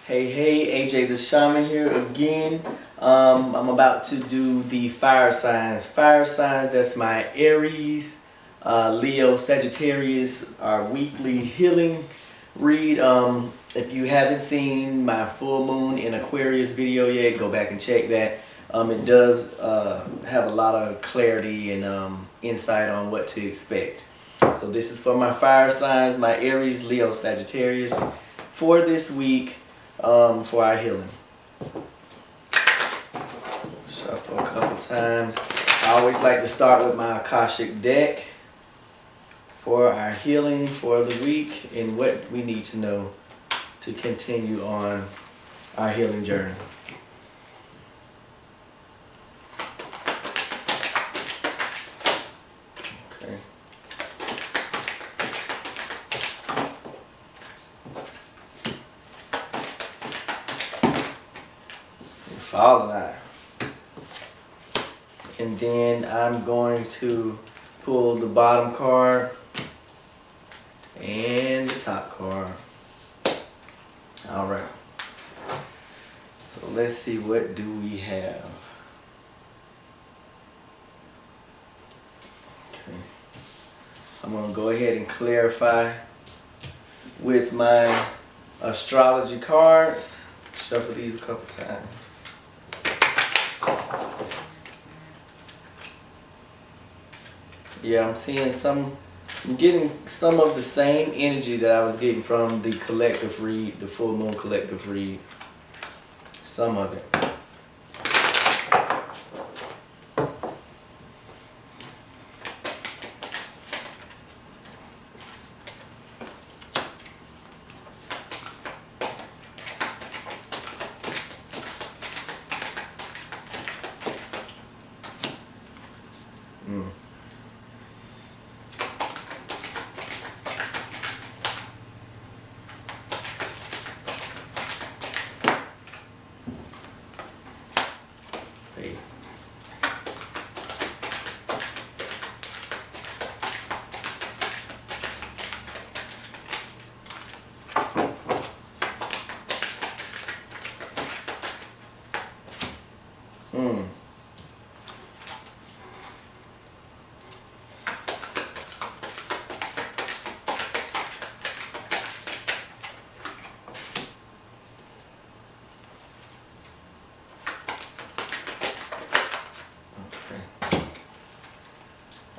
Hey, AJ the Shaman here again. I'm about to do the fire signs. Fire signs, that's my Aries, Leo, Sagittarius, our weekly healing read. If you haven't seen my full moon in Aquarius video yet, go back and check that. It does have a lot of clarity and insight on what to expect. So this is for my fire signs, my Aries, Leo, Sagittarius, for this week. For our healing. Shuffle a couple times. I always like to start with my Akashic deck for our healing for the week and what we need to know to continue on our healing journey. Okay. Follow that. And then I'm going to pull the bottom card and the top card. All right. So let's see, what do we have? Okay. I'm going to go ahead and clarify with my astrology cards. Shuffle these a couple times. Yeah, I'm getting some of the same energy that I was getting from the collective read, the full moon collective read. Some of it.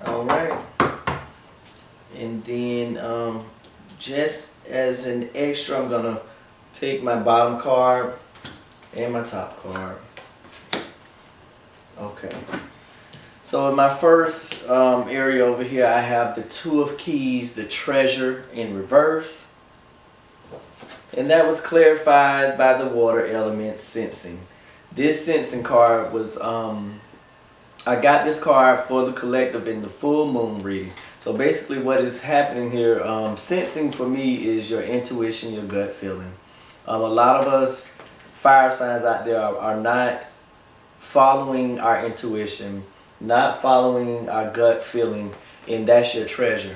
Alright, and then just as an extra, I'm going to take my bottom card and my top card. Okay, so in my first area over here, I have the Two of Keys, the Treasure in reverse. And that was clarified by the water element sensing. This sensing card was, I got this card for the collective in the full moon reading. So basically what is happening here, sensing for me is your intuition, your gut feeling. A lot of us fire signs out there are not following our intuition, not following our gut feeling, and that's your treasure.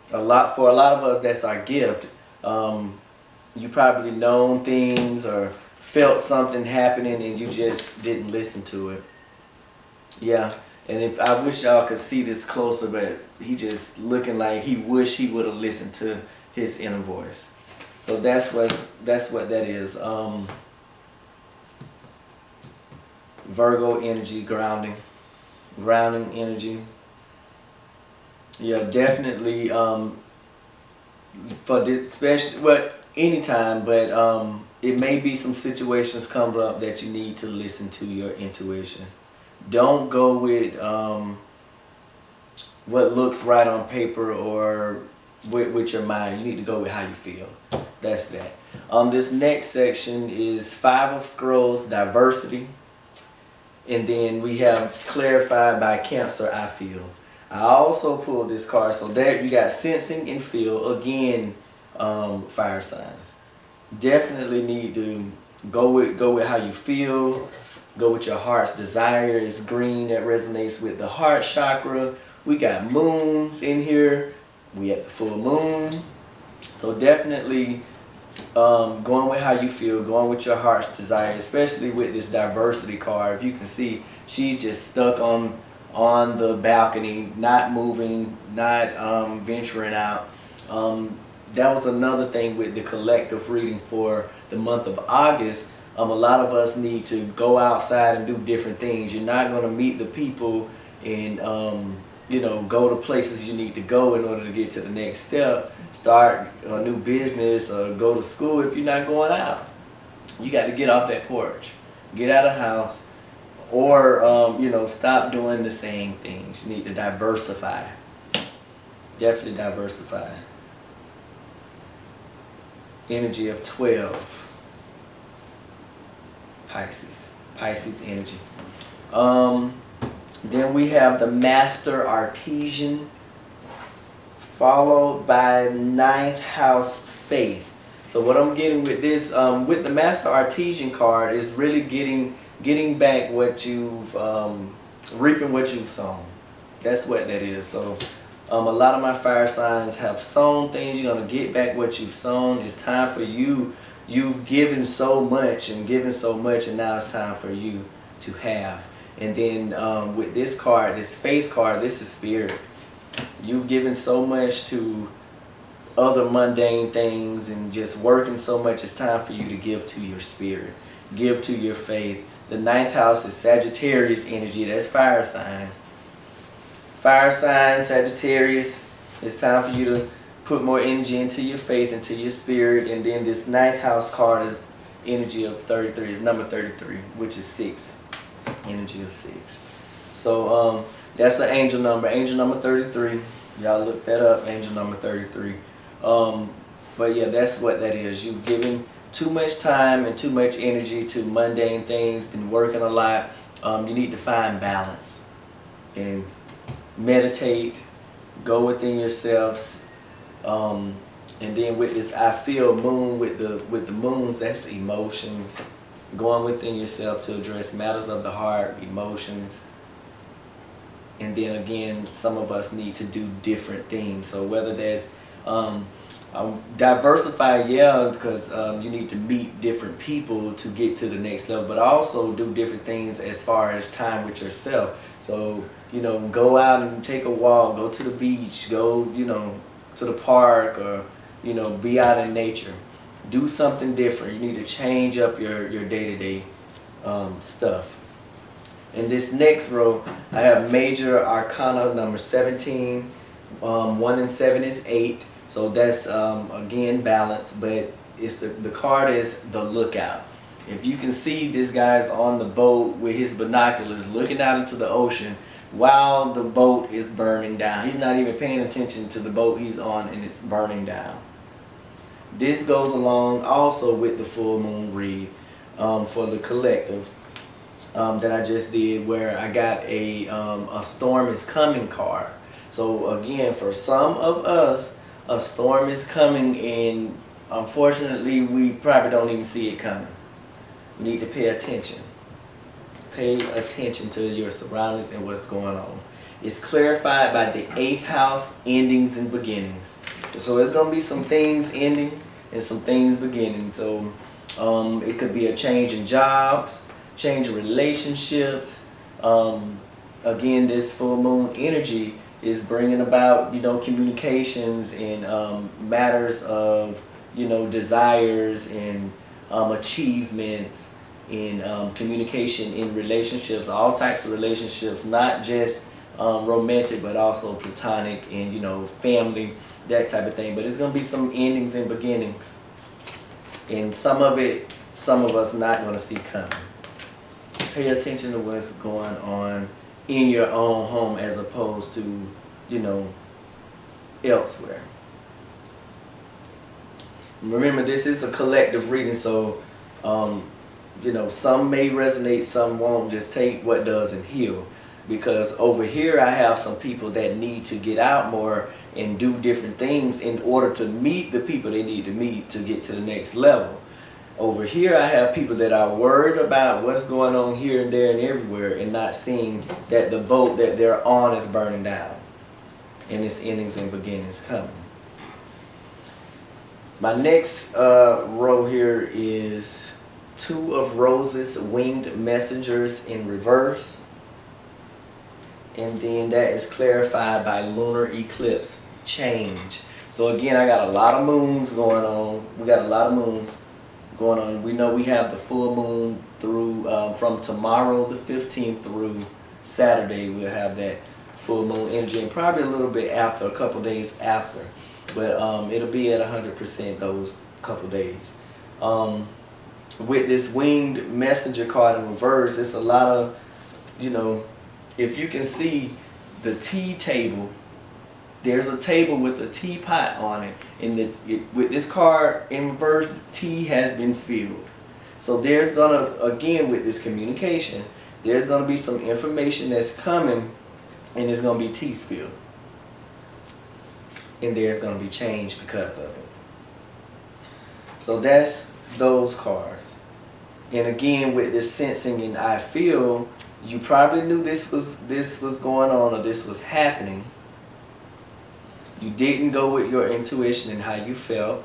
For a lot of us, that's our gift. You probably known things or felt something happening and you just didn't listen to it. Yeah, and if I wish y'all could see this closer, but he just looking like he wish he would have listened to his inner voice. So that's what that is. Virgo energy, grounding energy. Yeah, definitely for this special, but anytime, but it may be some situations come up that you need to listen to your intuition. Don't go with what looks right on paper or with your mind. You need to go with how you feel. That's that. This next section is Five of Scrolls, diversity. And then we have clarified by Cancer, I feel. I also pulled this card. So there you got sensing and feel. Again, fire signs. Definitely need to go with how you feel. Go with your heart's desire. It's green, that resonates with the heart chakra. We got moons in here. We at the full moon. So definitely going with how you feel, going with your heart's desire, especially with this diversity card. If you can see, she's just stuck on the balcony, not moving, not venturing out. That was another thing with the collective reading for the month of August. A lot of us need to go outside and do different things. You're not going to meet the people and you know, go to places you need to go in order to get to the next step, start a new business or go to school if you're not going out. You got to get off that porch, get out of the house, or you know, stop doing the same things. You need to diversify. Definitely diversify. Energy of 12. Pisces energy. Then we have the Master Artesian, followed by 9th house Faith. So what I'm getting with this, with the Master Artesian card, is really getting back what you've, reaping what you've sown. That's what that is. So a lot of my fire signs have sown things. You're going to get back what you've sown. It's time for you. You've given so much and given so much, and now it's time for you to have. And then with this card, this Faith card, this is spirit. You've given so much to other mundane things and just working so much. It's time for you to give to your spirit. Give to your faith. The 9th house is Sagittarius energy. That's fire sign. Fire sign, Sagittarius. It's time for you to put more energy into your faith, into your spirit. And then this 9th house card is energy of 33. It's number 33, which is 6. Energy of 6. So that's the angel number 33. Y'all look that up, angel number 33. But yeah, that's what that is. You've given too much time and too much energy to mundane things, been working a lot. You need to find balance and meditate, go within yourselves. And then with this I feel moon, with the moons, that's emotions. Going within yourself to address matters of the heart, emotions. And then again, some of us need to do different things. So whether there's diversify, yeah, because you need to meet different people to get to the next level, but also do different things as far as time with yourself. So, you know, go out and take a walk, go to the beach, go, you know, to the park, or, you know, be out in nature. Do something different. You need to change up your day-to-day stuff. In this next row, I have Major Arcana number 17. 1 and 7 is 8. So that's, again, balance. But it's the card is the lookout. If you can see, this guy's on the boat with his binoculars looking out into the ocean while the boat is burning down. He's not even paying attention to the boat he's on, and it's burning down. This goes along also with the full moon read for the collective that I just did, where I got a storm is coming card. So again, for some of us, a storm is coming, and unfortunately we probably don't even see it coming. We need to pay attention. Pay attention to your surroundings and what's going on. It's clarified by the 8th house, endings and beginnings. So there's going to be some things ending and some things beginning. So it could be a change in jobs, change in relationships. Again, this full moon energy is bringing about, you know, communications and matters of, you know, desires and achievements in communication in relationships, all types of relationships, not just romantic, but also platonic and, you know, family, that type of thing. But it's going to be some endings and beginnings, and some of it, some of us not going to see coming. Pay attention to what's going on in your own home as opposed to, you know, elsewhere. Remember, this is a collective reading, so you know, some may resonate, some won't. Just take what does and heal. Because over here I have some people that need to get out more and do different things in order to meet the people they need to meet to get to the next level. Over here I have people that are worried about what's going on here and there and everywhere, and not seeing that the boat that they're on is burning down and its endings and beginnings coming. My next row here is 2 of Roses, Winged Messengers in reverse. And then that is clarified by lunar eclipse, change. So again, I got a lot of moons going on. We got a lot of moons going on. We know we have the full moon through from tomorrow the 15th through Saturday. We'll have that full moon energy, and probably a little bit after, a couple days after. But it'll be at 100% those couple days. With this Winged Messenger card in reverse, it's a lot of, you know, if you can see the tea table, there's a table with a teapot on it, and with this card in reverse, the tea has been spilled. So there's gonna, again with this communication, there's gonna be some information that's coming, and there's gonna be tea spilled, and there's gonna be change because of it. So that's those cards. And again, with this sensing and I feel, you probably knew this was going on, or this was happening. You didn't go with your intuition and how you felt,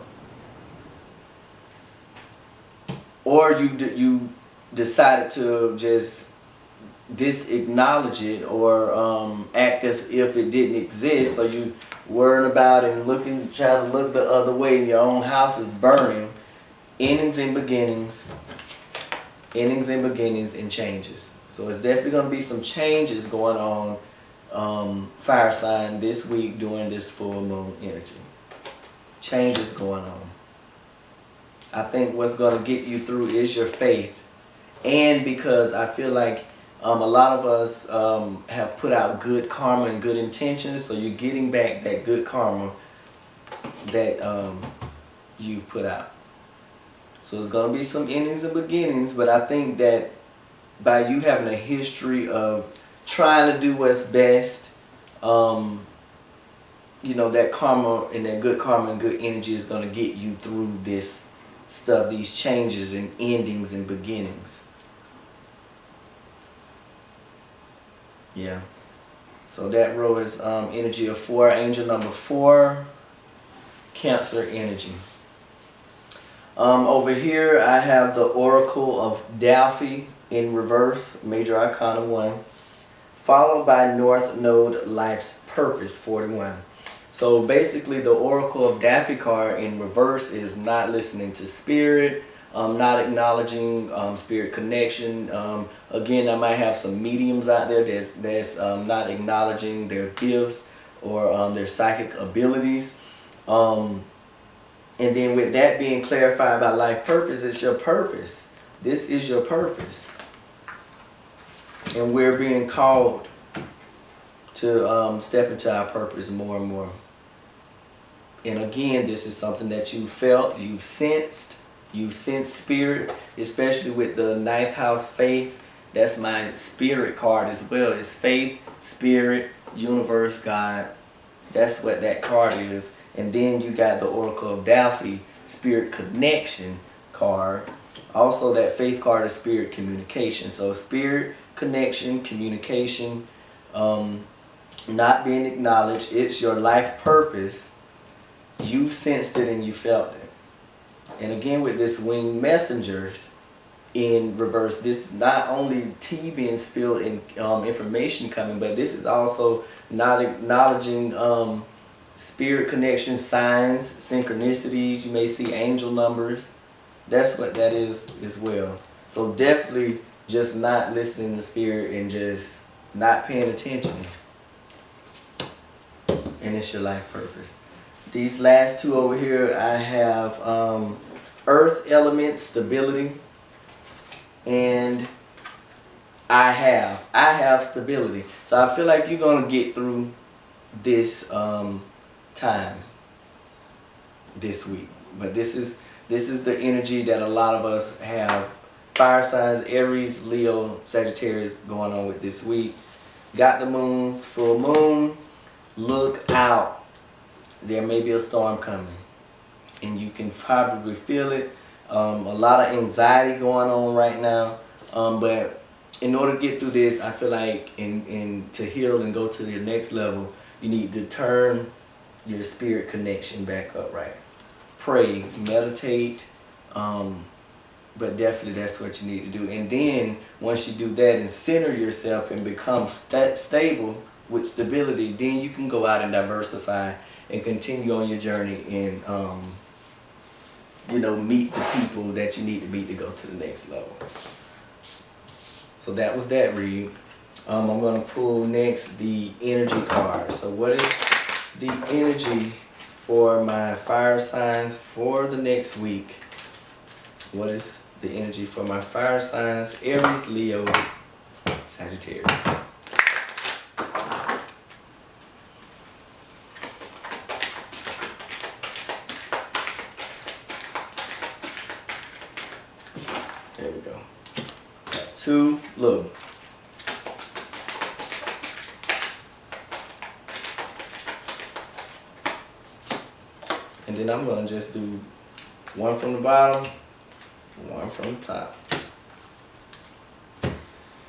or you decided to just disacknowledge it, or act as if it didn't exist. So you worrying about it and trying to look the other way. Your own house is burning. Endings and beginnings. Endings and beginnings and changes. So it's definitely going to be some changes going on, fire sign, this week during this full moon energy. Changes going on. I think what's going to get you through is your faith. And because I feel like a lot of us have put out good karma and good intentions, so you're getting back that good karma that you've put out. So there's going to be some endings and beginnings, but I think that by you having a history of trying to do what's best, you know, that karma and that good karma and good energy is going to get you through this stuff, these changes and endings and beginnings. Yeah. So that row is energy of 4, angel number 4, Cancer energy. Over here I have the Oracle of Delphi in reverse, major arcana 1, followed by North Node, life's purpose, 41. So basically the Oracle of Delphi card in reverse is not listening to spirit, not acknowledging spirit connection. Again, I might have some mediums out there that's not acknowledging their gifts or their psychic abilities. And then with that being clarified by life purpose, it's your purpose. This is your purpose. And we're being called to step into our purpose more and more. And again, this is something that you felt, you've sensed spirit, especially with the 9th house faith. That's my spirit card as well. It's faith, spirit, universe, God. That's what that card is. And then you got the Oracle of Delphi, spirit connection card. Also that faith card is spirit communication. So spirit connection, communication, not being acknowledged. It's your life purpose. You've sensed it and you felt it. And again with this winged messengers in reverse, this is not only tea being spilled and information coming, but this is also not acknowledging spirit connection, signs, synchronicities. You may see angel numbers. That's what that is as well. So definitely just not listening to spirit and just not paying attention. And it's your life purpose. These last two over here, I have earth element, stability, and I have stability. So I feel like you're going to get through this time this week. But this is the energy that a lot of us have. Fire signs, Aries, Leo, Sagittarius going on with this week. Got the moons, full moon. Look out. There may be a storm coming. And you can probably feel it. A lot of anxiety going on right now. But in order to get through this, I feel like to heal and go to the next level, you need to turn your spirit connection back up, right? pray, meditate, but definitely that's what you need to do. And then once you do that and center yourself and become stable with stability, then you can go out and diversify and continue on your journey and you know, meet the people that you need to meet to go to the next level. So that was that read. I'm going to pull next the energy card. So what is the energy for my fire signs for the next week? What is the energy for my fire signs? Aries, Leo, Sagittarius. There we go. Got two. Look. And then I'm going to just do one from the bottom, one from the top.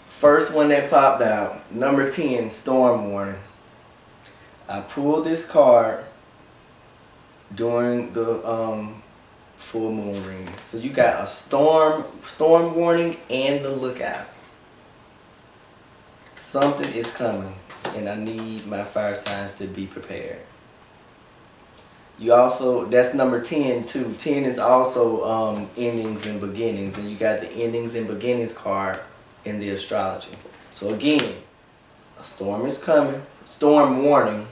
First one that popped out, number 10, storm warning. I pulled this card during the full moon reading. So you got a storm warning and the lookout. Something is coming and I need my fire signs to be prepared. You also, that's number 10 too. 10 is also endings and beginnings, and you got the endings and beginnings card in the astrology. So again, a storm is coming, storm warning,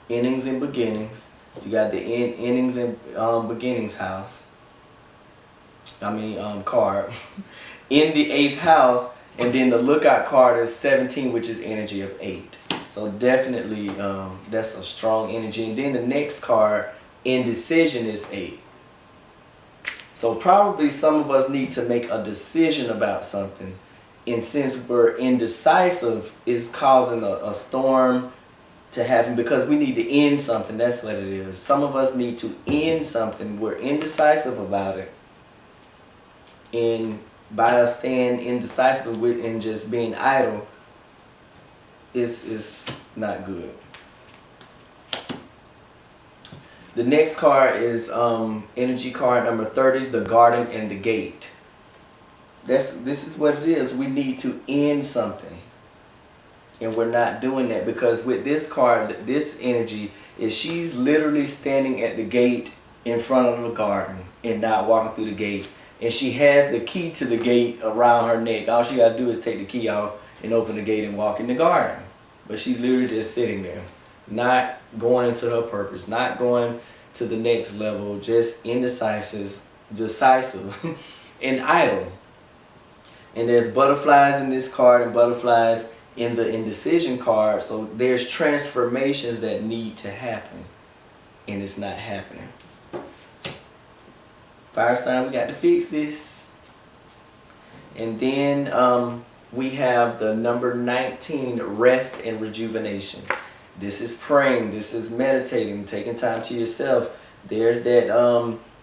endings and beginnings. You got the endings and beginnings house. Card in the 8th house, and then the lookout card is 17, which is energy of 8. So definitely that's a strong energy. And then the next card, indecision, is 8. So probably some of us need to make a decision about something. And since we're indecisive, it's causing a storm to happen because we need to end something. That's what it is. Some of us need to end something. We're indecisive about it. And by us staying indecisive and just being idle, it's not good. The next card is energy card number 30, the garden and the gate. This is what it is. We need to end something. And we're not doing that because with this card, this energy is she's literally standing at the gate in front of the garden and not walking through the gate. And she has the key to the gate around her neck. All she got to do is take the key out and open the gate and walk in the garden. But she's literally just sitting there, not going into her purpose, not going to the next level, just indecisive, decisive, and idle. And there's butterflies in this card and butterflies in the indecision card. So there's transformations that need to happen, and it's not happening. Fire sign, we got to fix this. And then we have the number 19, rest and rejuvenation. This is praying, this is meditating, taking time to yourself. There's that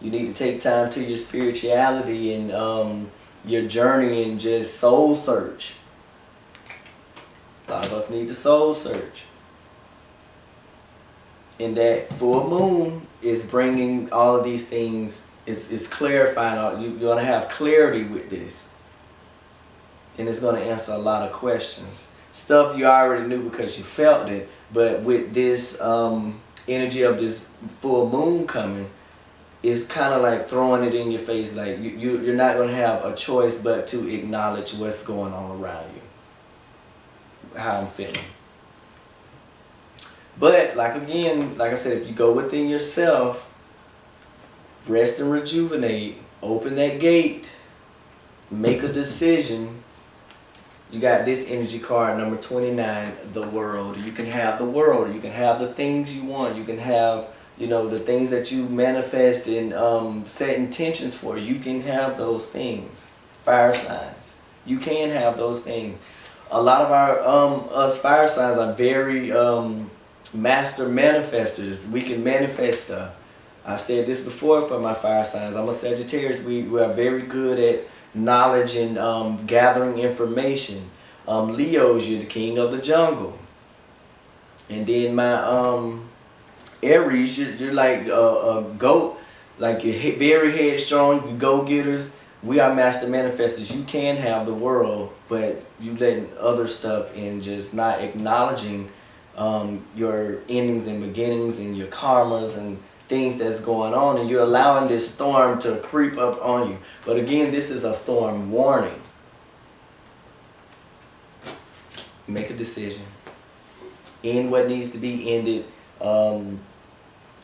you need to take time to your spirituality and your journey and just soul search. A lot of us need to soul search. And that full moon is bringing all of these things, it's clarifying. You're going to have clarity with this. And it's going to answer a lot of questions. Stuff you already knew because you felt it. But with this energy of this full moon coming, it's kind of like throwing it in your face. Like you're not going to have a choice but to acknowledge what's going on around you. How I'm feeling. But like I said, if you go within yourself, rest and rejuvenate, open that gate, make a decision. You got this energy card, number 29, the world. You can have the world. You can have the things you want. You can have, you know, the things that you manifest and set intentions for. You can have those things. Fire signs. You can have those things. A lot of our us fire signs are very master manifestors. We can manifest stuff. I said this before for my fire signs. I'm a Sagittarius. We are very good at knowledge and gathering information. Leos, you're the king of the jungle. And then my Aries, you're like a goat. Like you're very headstrong, you go-getters. We are master manifestors. You can have the world, but you letting other stuff in, just not acknowledging your endings and beginnings and your karmas and things that's going on, and you're allowing this storm to creep up on you. But again, this is a storm warning. Make a decision. End what needs to be ended.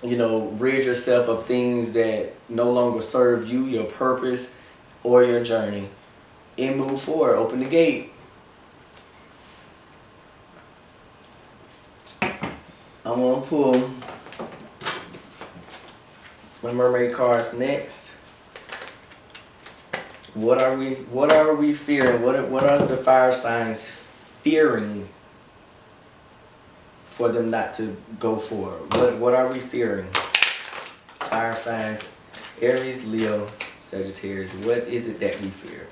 You know, rid yourself of things that no longer serve you, your purpose, or your journey, and move forward. Open the gate. I'm gonna pull my mermaid cards next. What are we fearing? What are the fire signs fearing for them not to go forward? What are we fearing? Fire signs, Aries, Leo, Sagittarius. What is it that we fear?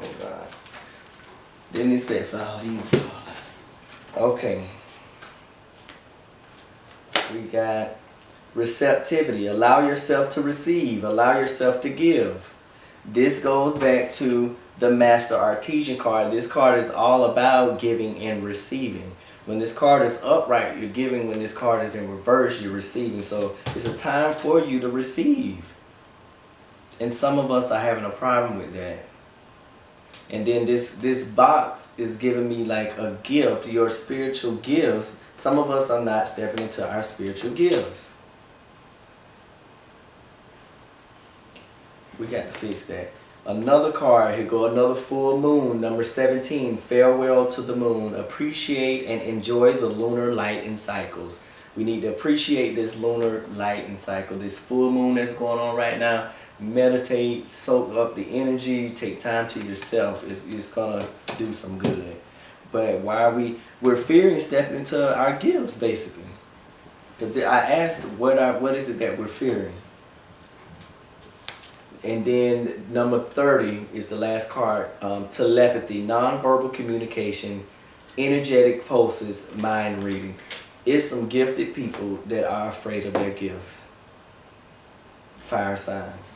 Oh God. Didn't expect for all these. Okay. We got receptivity. Allow yourself to receive. Allow yourself to give. This goes back to the Master Artesian card. This card is all about giving and receiving. When this card is upright, you're giving. When this card is in reverse, you're receiving. So it's a time for you to receive. And some of us are having a problem with that. And then this box is giving me like a gift, your spiritual gifts. Some of us are not stepping into our spiritual gifts. We got to fix that. Another card, here go another full moon, number 17, farewell to the moon. Appreciate and enjoy the lunar light and cycles. We need to appreciate this lunar light and cycle, this full moon that's going on right now. Meditate, soak up the energy, take time to yourself. It's gonna do some good. But why we're fearing stepping into our gifts, basically. Because I asked, what is it that we're fearing? And then number 30 is the last card, telepathy, nonverbal communication, energetic pulses, mind reading. It's some gifted people that are afraid of their gifts. Fire signs.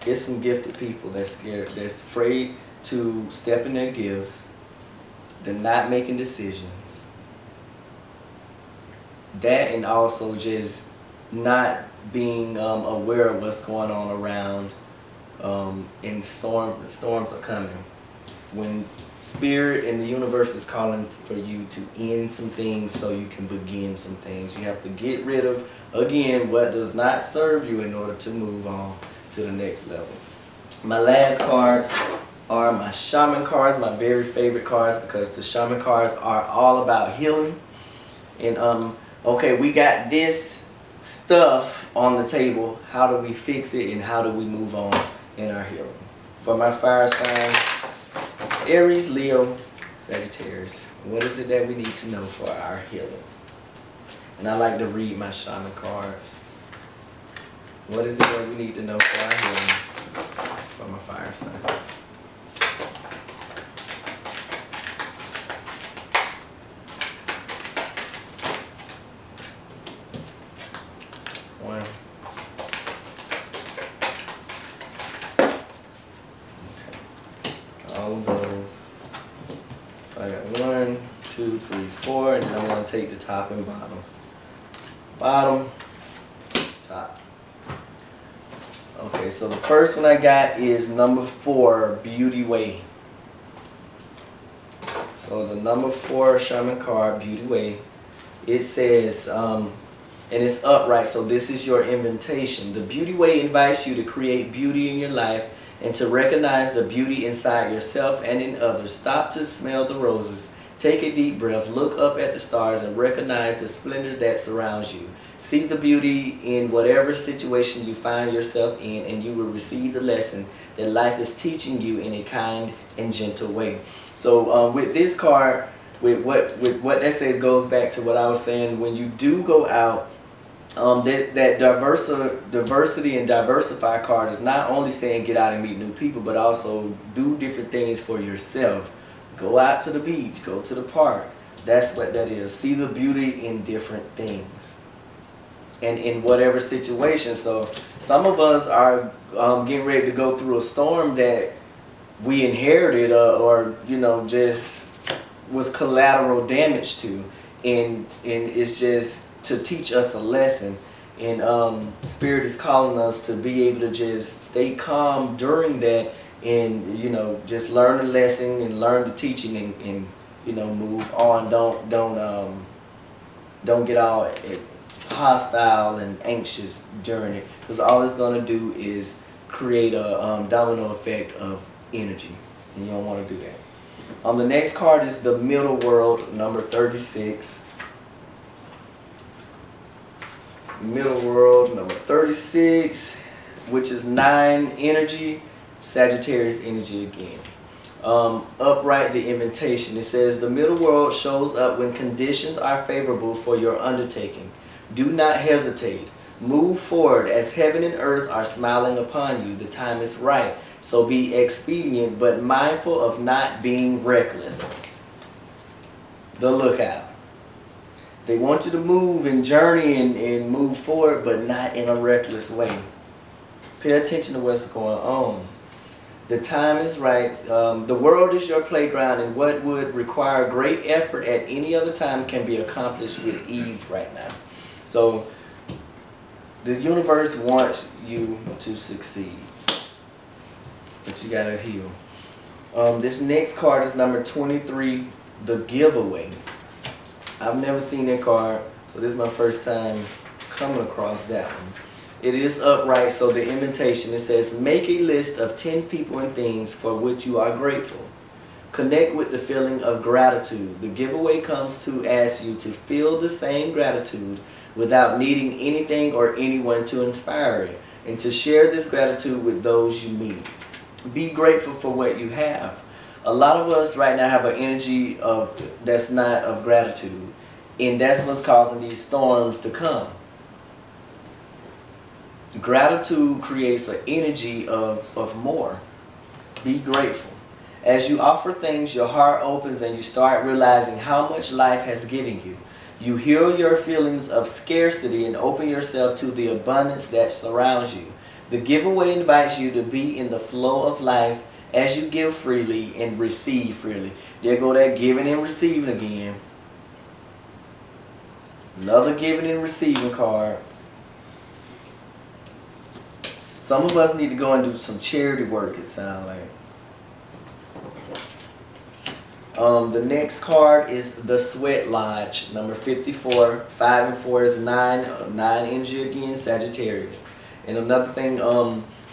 It's some gifted people that's scared, that's afraid to step in their gifts. They're not making decisions. That, and also just not being aware of what's going on around, and storms are coming. When Spirit and the universe is calling for you to end some things so you can begin some things, you have to get rid of, again, what does not serve you in order to move on to the next level. My last cards are my shaman cards, my very favorite cards, because the shaman cards are all about healing. And okay, we got this stuff on the table. How do we fix it and how do we move on in our healing? For my fire signs, Aries, Leo, Sagittarius. What is it that we need to know for our healing? And I like to read my shaman cards. What is it that we need to know for our healing for my fire signs? One. Okay. All of those. I got 1, 2, 3, 4, and then I'm going to take the top and bottom. Bottom, top. Okay, so the first one I got is number 4, Beauty Way. So the number 4 shaman card, Beauty Way, it says, and it's upright, so this is your invitation. The Beauty Way invites you to create beauty in your life and to recognize the beauty inside yourself and in others. Stop to smell the roses. Take a deep breath, look up at the stars, and recognize the splendor that surrounds you. See the beauty in whatever situation you find yourself in, and you will receive the lesson that life is teaching you in a kind and gentle way. So with this card, with what that says, goes back to what I was saying. When you do go out That diversity and diversify card is not only saying get out and meet new people, but also do different things for yourself. Go out to the beach, go to the park. That's what that is. See the beauty in different things and in whatever situation. So some of us are getting ready to go through a storm that we inherited or you know, just was collateral damage to, and it's just to teach us a lesson. And Spirit is calling us to be able to just stay calm during that, and you know, just learn the lesson and learn the teaching, and you know, move on. Don't get all hostile and anxious during it, because all it's going to do is create a domino effect of energy, and you don't want to do that. The next card is the middle world, number 36. Middle world, number 36, which is 9 energy, Sagittarius energy again. Upright, the invitation. It says, the middle world shows up when conditions are favorable for your undertaking. Do not hesitate. Move forward as heaven and earth are smiling upon you. The time is right. So be expedient, but mindful of not being reckless. The lookout. They want you to move and journey and move forward, but not in a reckless way. Pay attention to what's going on. The time is right. The world is your playground, and what would require great effort at any other time can be accomplished with ease right now. So the universe wants you to succeed, but you gotta heal. This next card is number 23, the giveaway. I've never seen that card, so this is my first time coming across that one. It is upright, so the invitation, it says, make a list of 10 people and things for which you are grateful. Connect with the feeling of gratitude. The giveaway comes to ask you to feel the same gratitude without needing anything or anyone to inspire it, and to share this gratitude with those you meet. Be grateful for what you have. A lot of us right now have an energy that's not of gratitude, and that's what's causing these storms to come. Gratitude creates an energy of more. Be grateful. As you offer things, your heart opens and you start realizing how much life has given you. You heal your feelings of scarcity and open yourself to the abundance that surrounds you. The giveaway invites you to be in the flow of life as you give freely and receive freely. There go that giving and receiving again. Another giving and receiving card. Some of us need to go and do some charity work, it sounds like. The next card is the Sweat Lodge, number 54. 5 and 4 is 9 energy again, Sagittarius. And another thing,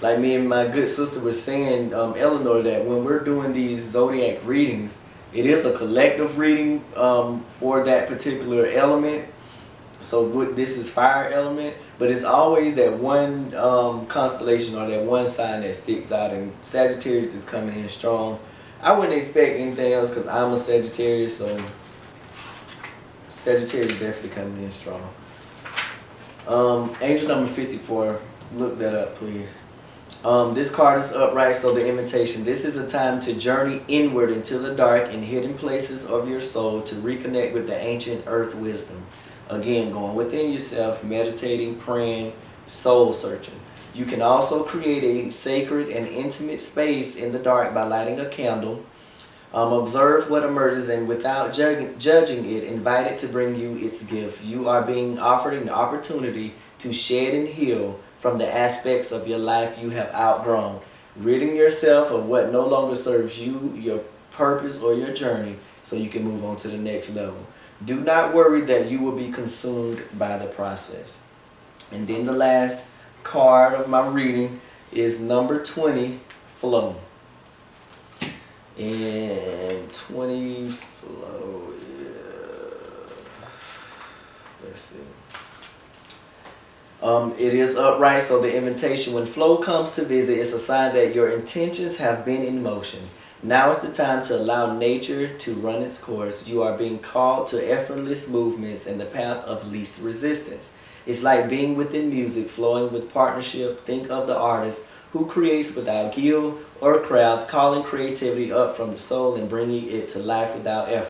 like me and my good sister was saying, Eleanor, that when we're doing these Zodiac readings, it is a collective reading for that particular element. So this is fire element, but it's always that one constellation or that one sign that sticks out, and Sagittarius is coming in strong. I wouldn't expect anything else because I'm a Sagittarius, so Sagittarius is definitely coming in strong. Angel number 54, look that up please. This card is upright, so the invitation. This is a time to journey inward into the dark and hidden places of your soul to reconnect with the ancient earth wisdom. Again, going within yourself, meditating, praying, soul searching. You can also create a sacred and intimate space in the dark by lighting a candle. Observe what emerges, and without judging it, invite it to bring you its gift. You are being offered an opportunity to shed and heal from the aspects of your life you have outgrown, ridding yourself of what no longer serves you, your purpose, or your journey, so you can move on to the next level. Do not worry that you will be consumed by the process. And then the last card of my reading is number 20, Flow. And 20 Flow, let's see. It is upright, so the invitation. When flow comes to visit, it's a sign that your intentions have been in motion. Now is the time to allow nature to run its course. You are being called to effortless movements in the path of least resistance. It's like being within music, flowing with partnership. Think of the artist who creates without guilt or craft, calling creativity up from the soul and bringing it to life without effort.